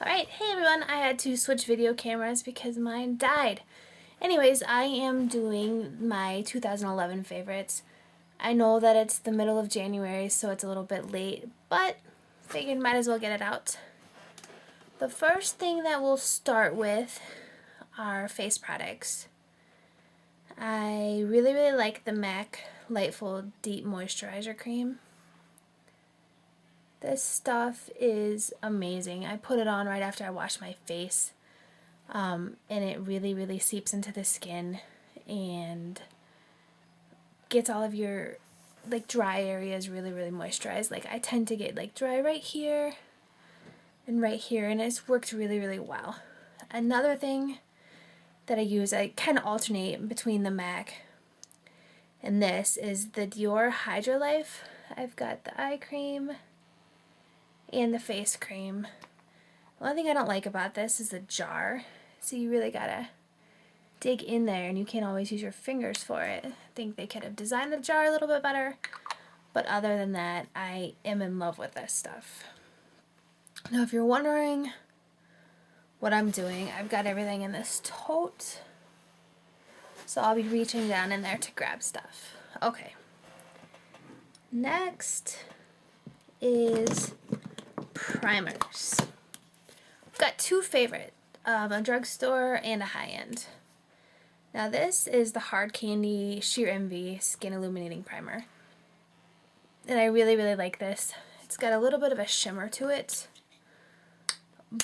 Alright, hey everyone, I had to switch video cameras because mine died. Anyways, I am doing my 2011 favorites. I know that it's the middle of January, so it's a little bit late, but figured might as well get it out. The first thing that we'll start with are face products. I really like the MAC Lightful Deep Moisturizer Cream. This stuff is amazing. I put it on right after I wash my face. And it really seeps into the skin and gets all of your like dry areas really moisturized. Like I tend to get like dry right here and right here, and it's worked really well. Another thing that I use, I kind of alternate between the MAC and this, is the Dior Hydra Life. I've got the eye cream and the face cream. The only thing I don't like about this is the jar, so you really gotta dig in there and you can't always use your fingers for it. I think they could have designed the jar a little bit better, but other than that, I am in love with this stuff. Now if you're wondering what I'm doing, I've got everything in this tote, so I'll be reaching down in there to grab stuff. Okay, next is primers. I've got two favorite, a drugstore and a high-end. Now this is the Hard Candy Sheer Envy Skin Illuminating Primer. And I really like this. It's got a little bit of a shimmer to it,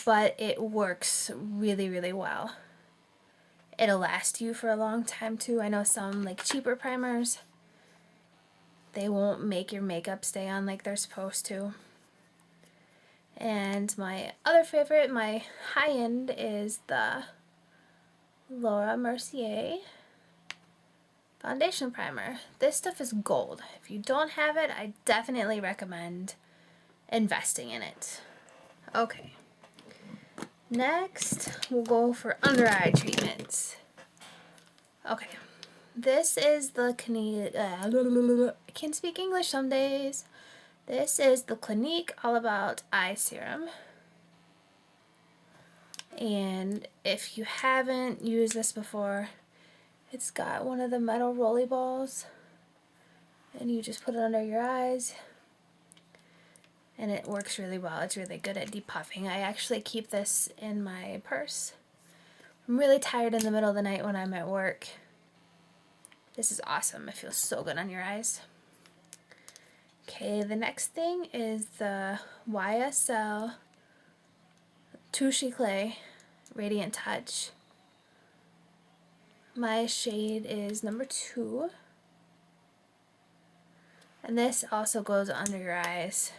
but it works really well. It'll last you for a long time too. I know some like cheaper primers, they won't make your makeup stay on like they're supposed to. And my other favorite, my high-end, is the Laura Mercier foundation primer. This stuff is gold. If you don't have it, I definitely recommend investing in it. Okay. Next, we'll go for under eye treatments. Okay. This is the I can't speak English some days. This is the Clinique All About Eye Serum. And if you haven't used this before, it's got one of the metal rolly balls, and you just put it under your eyes, and it works really well. It's really good at depuffing. I actually keep this in my purse. I'm really tired in the middle of the night when I'm at work. This is awesome. It feels so good on your eyes. Okay, the next thing is the YSL Touche Clay Radiant Touch. My shade is number 2. And this also goes under your eyes.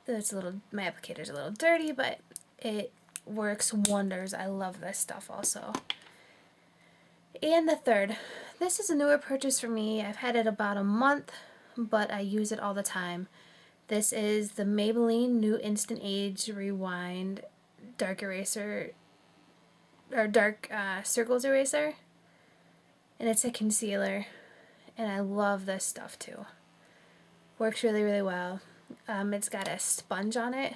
My applicator's a little dirty, but it works wonders. I love this stuff also. And the third, this is a newer purchase for me. I've had it about a month, but I use it all the time. This is the Maybelline New Instant Age Rewind Dark Eraser, or Dark Circles Eraser. And it's a concealer, and I love this stuff too. Works really well. It's got a sponge on it,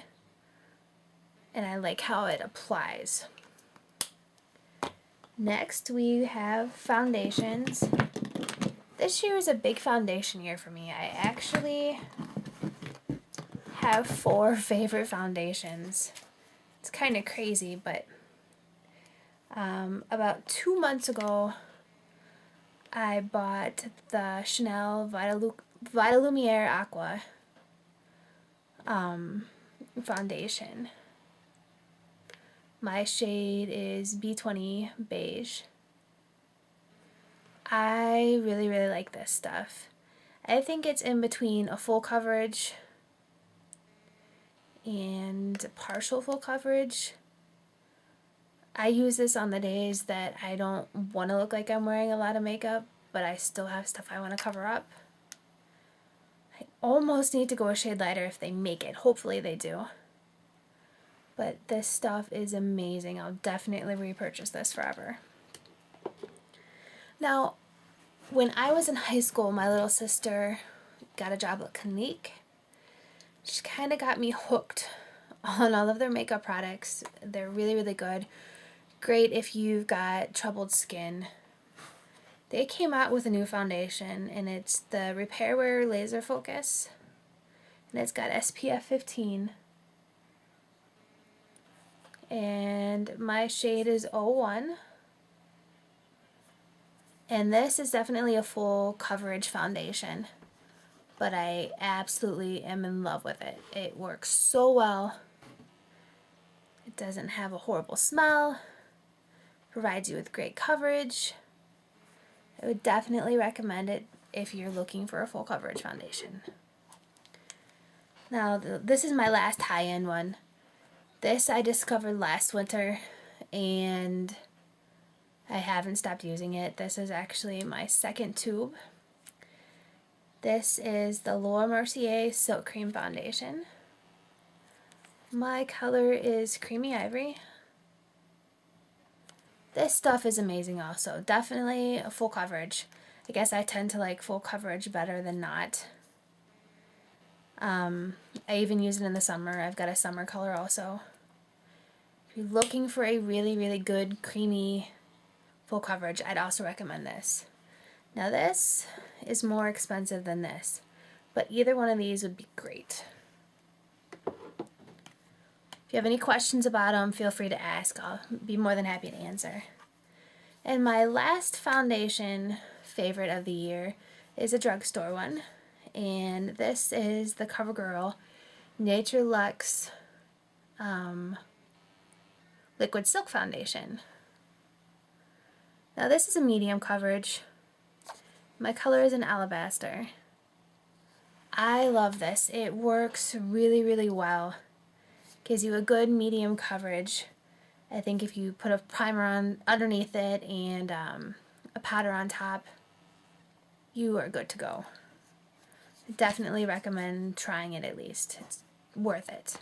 and I like how it applies. Next, we have foundations. This year is a big foundation year for me. I actually have 4 favorite foundations. It's kind of crazy, but about 2 months ago, I bought the Chanel Vitalumiere Aqua foundation. My shade is B20 Beige. I really like this stuff. I think it's in between a full coverage and partial full coverage. I use this on the days that I don't want to look like I'm wearing a lot of makeup, but I still have stuff I want to cover up. I almost need to go a shade lighter if they make it. Hopefully they do. But this stuff is amazing. I'll definitely repurchase this forever. Now, when I was in high school, my little sister got a job at Clinique. She kind of got me hooked on all of their makeup products. They're really, really good. Great if you've got troubled skin. They came out with a new foundation, and it's the Repair Wear Laser Focus. And it's got SPF 15. And my shade is 01. And this is definitely a full coverage foundation, but I absolutely am in love with it. It works so well. It doesn't have a horrible smell, provides you with great coverage. I would definitely recommend it if you're looking for a full coverage foundation. Now, this is my last high-end one. This I discovered last winter, and I haven't stopped using it. This is actually my second tube. This is the Laura Mercier Silk Cream Foundation. My color is Creamy Ivory. This stuff is amazing also. Definitely a full coverage. I guess I tend to like full coverage better than not. I even use it in the summer. I've got a summer color also. If you're looking for a really, really good creamy full coverage, I'd also recommend this. Now this is more expensive than this, but either one of these would be great. If you have any questions about them, feel free to ask. I'll be more than happy to answer. And my last foundation favorite of the year is a drugstore one. And this is the CoverGirl Nature Luxe Liquid Silk Foundation. Now this is a medium coverage. My color is an Alabaster. I love this. It works really, really well. Gives you a good medium coverage. I think if you put a primer on underneath it and a powder on top, you are good to go. I definitely recommend trying it at least. It's worth it.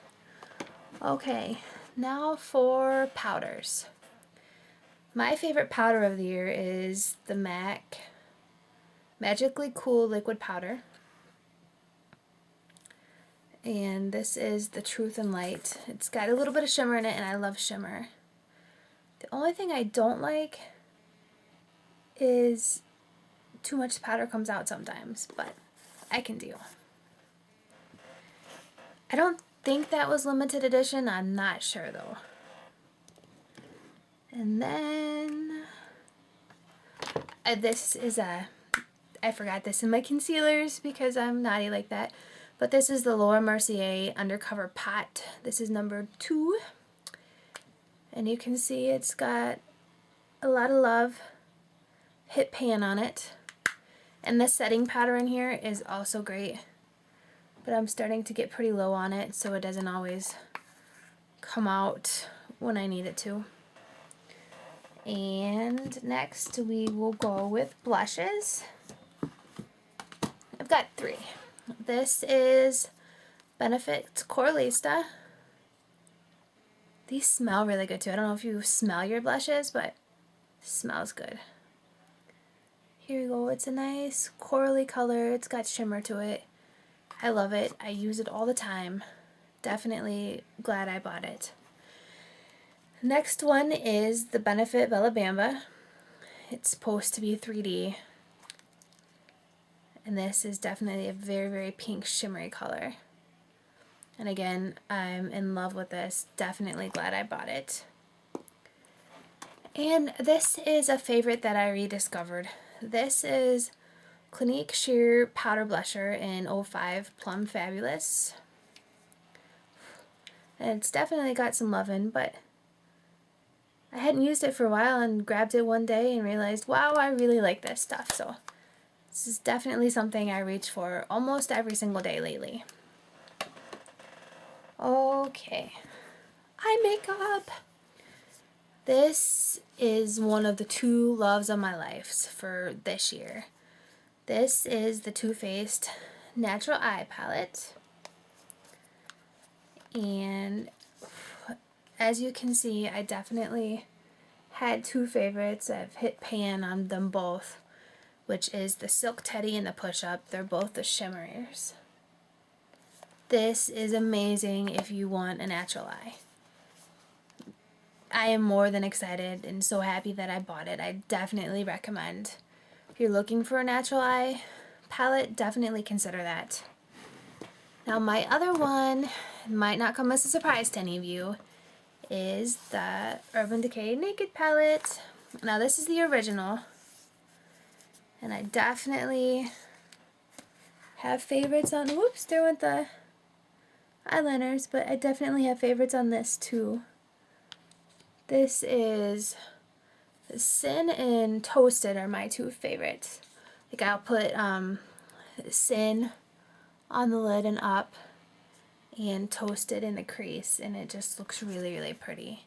Okay, now for powders. My favorite powder of the year is the MAC Magically Cool Liquid Powder. And this is the Truth and Light. It's got a little bit of shimmer in it, and I love shimmer. The only thing I don't like is too much powder comes out sometimes, but I can deal. I don't think that was limited edition. I'm not sure though. And then this is I forgot this in my concealers because I'm naughty like that. But this is the Laura Mercier Undercover Pot. This is number 2. And you can see it's got a lot of love hit pan on it. And the setting powder in here is also great. But I'm starting to get pretty low on it, so it doesn't always come out when I need it to. And next we will go with blushes. I've got 3. This is Benefit Coralista. These smell really good too. I don't know if you smell your blushes, but it smells good. Here we go. It's a nice corally color. It's got shimmer to it. I love it. I use it all the time. Definitely glad I bought it. Next one is the Benefit Bella Bamba. It's supposed to be 3D. And this is definitely a very, very pink shimmery color. And again, I'm in love with this. Definitely glad I bought it. And this is a favorite that I rediscovered. This is Clinique Sheer Powder Blusher in 05 Plum Fabulous. And it's definitely got some lovin', but I hadn't used it for a while and grabbed it one day and realized, wow, I really like this stuff. So this is definitely something I reach for almost every single day lately. Okay, eye makeup. This is one of the 2 loves of my life for this year. This is the Too Faced Natural Eye Palette. And as you can see, I definitely had 2 favorites. I've hit pan on them both, which is the Silk Teddy and the Push Up. They're both the shimmers. This is amazing if you want a natural eye. I am more than excited and so happy that I bought it. I definitely recommend. If you're looking for a natural eye palette, definitely consider that. Now my other one might not come as a surprise to any of you, is the Urban Decay Naked palette. Now this is the original, and I definitely have favorites on, whoops, there went the eyeliners, but I definitely have favorites on this too. This is Sin and Toasted are my two favorites. Like I'll put Sin on the lid and up, and Toasted in the crease, and it just looks really, really pretty.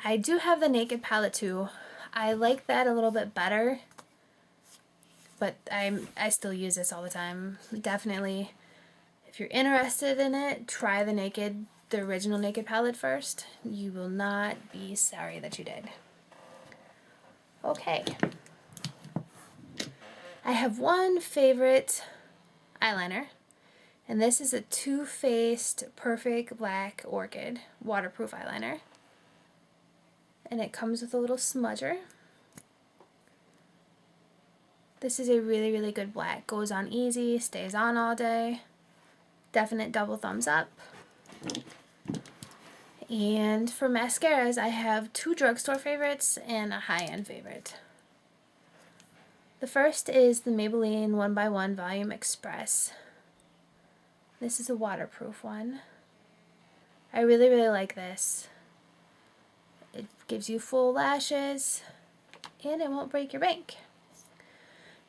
I do have the Naked palette too. I like that a little bit better, but I still use this all the time. Definitely, if you're interested in it, try the original Naked palette first. You will not be sorry that you did. Okay. I have one favorite eyeliner, and this is a Too Faced Perfect Black Orchid waterproof eyeliner. And it comes with a little smudger. This is a really, really good black. Goes on easy, stays on all day. Definite double thumbs up. And for mascaras, I have two drugstore favorites and a high-end favorite. The first is the Maybelline 1x1 Volume Express. This is a waterproof one. I really, really like this. It gives you full lashes, and it won't break your bank.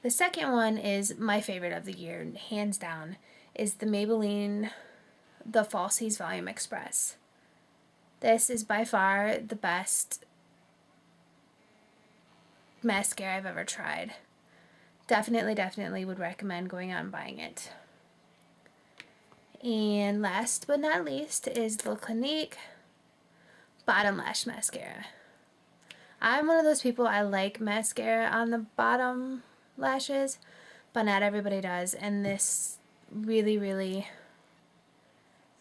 The second one is my favorite of the year, hands down, is the Maybelline The Falsies Volume Express. This is by far the best mascara I've ever tried. Definitely, definitely would recommend going out and buying it. And last but not least is the Clinique Bottom Lash Mascara. I'm one of those people, I like mascara on the bottom lashes, but not everybody does, and this really, really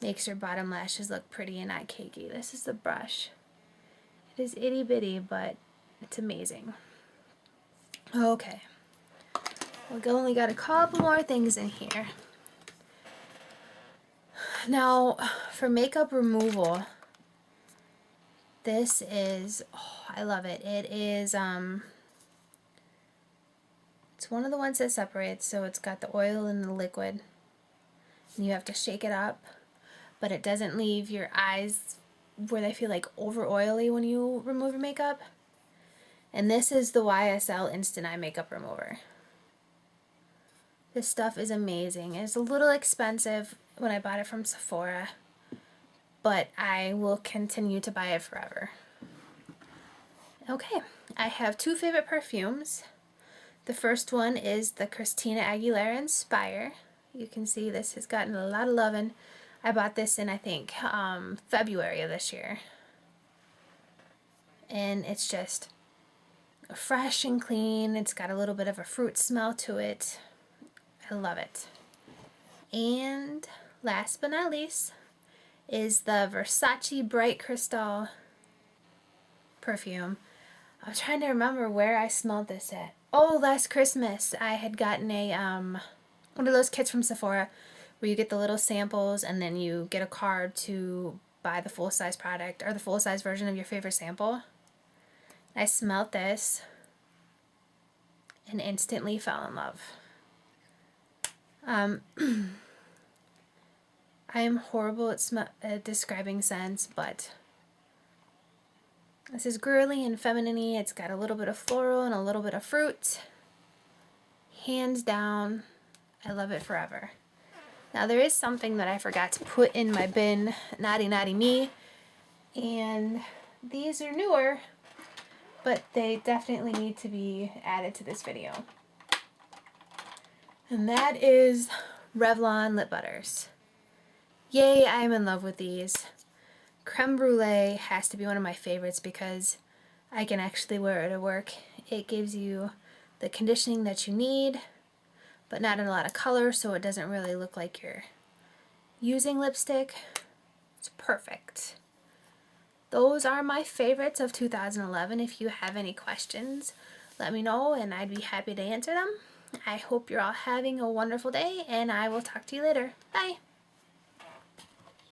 makes your bottom lashes look pretty and not cakey. This is the brush. It is itty bitty, but it's amazing. Okay, we only got a couple more things in here. Now, for makeup removal, this is, oh, I love it. It is, it's one of the ones that separates, so it's got the oil and the liquid. And you have to shake it up, but it doesn't leave your eyes where they feel like over oily when you remove your makeup. And this is the YSL Instant Eye Makeup Remover. This stuff is amazing. It's a little expensive when I bought it from Sephora, but I will continue to buy it forever. Okay, I have two favorite perfumes. The first one is the Christina Aguilera Inspire. You can see this has gotten a lot of loving. I bought this in, I think, February of this year. And it's just fresh and clean. It's got a little bit of a fruit smell to it. I love it. And last but not least is the Versace Bright Crystal perfume. I'm trying to remember where I smelled this at. Oh, last Christmas I had gotten a one of those kits from Sephora where you get the little samples and then you get a card to buy the full-size product or the full-size version of your favorite sample. I smelled this and instantly fell in love. I am horrible at describing scents, but this is girly and feminine-y. It's got a little bit of floral and a little bit of fruit. Hands down, I love it forever. Now there is something that I forgot to put in my bin, naughty naughty me, and these are newer, but they definitely need to be added to this video. And that is Revlon lip butters. Yay, I'm in love with these. Creme Brulee has to be one of my favorites because I can actually wear it to work. It gives you the conditioning that you need, but not in a lot of color, so it doesn't really look like you're using lipstick, it's perfect. Those are my favorites of 2011. If you have any questions, let me know and I'd be happy to answer them. I hope you're all having a wonderful day, and I will talk to you later. Bye!